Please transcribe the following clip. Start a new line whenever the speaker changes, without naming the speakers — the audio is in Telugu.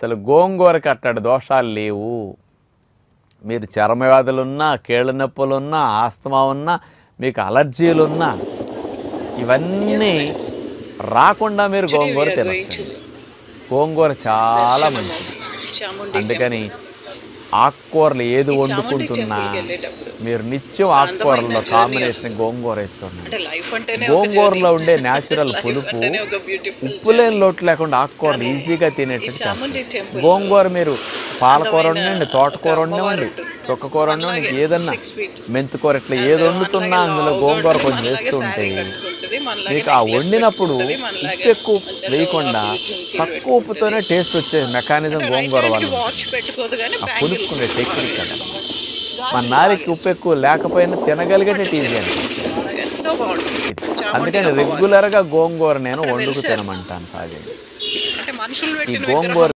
అసలు గోంగూరకి అట్టడి దోషాలు లేవు. మీరు చర్మ వ్యాధులున్నా, కీళ్ళ నొప్పులున్నా, ఆస్తమా ఉన్నా, మీకు అలర్జీలున్నా ఇవన్నీ రాకుండా మీరు గోంగూర తినొచ్చండి. గోంగూర చాలా మంచిది. అందుకని ఆకుకూరలు ఏది వండుకుంటున్నా మీరు నిత్యం ఆకుకూరల్లో కాంబినేషన్ గోంగూర వేస్తున్నాడు. గోంగూరలో ఉండే న్యాచురల్ పులుపు ఉప్పు లేని లోటు లేకుండా ఆకుకూరలు ఈజీగా తినేటట్టు చేస్తుంది. గోంగూర మీరు పాలకూర వండండి, తోటకూర వండివ్వండి, చుక్కకూర వండివ్వండి, ఇంక ఏదన్నా మెంతికూర ఇట్లా ఏది వండుతున్నా అందులో గోంగూర కొంచెం వేస్తూ ఉంటే మీకు ఆ వండినప్పుడు ఉప్పు ఎక్కువ వేయకుండా తక్కువ ఉప్పుతోనే టేస్ట్ వచ్చే మెకానిజం గోంగూర వల్ల. ఆ పులుపుకునే టెక్నిక్ కదా. మన నారికి ఉప్పు ఎక్కువ లేకపోయినా తినగలిగేటట్టు ఈజీ అనిపిస్తుంది. అందుకని రెగ్యులర్గా గోంగూర నేను వండుకు తినమంటాను సహజంగా. ఈ గోంగూర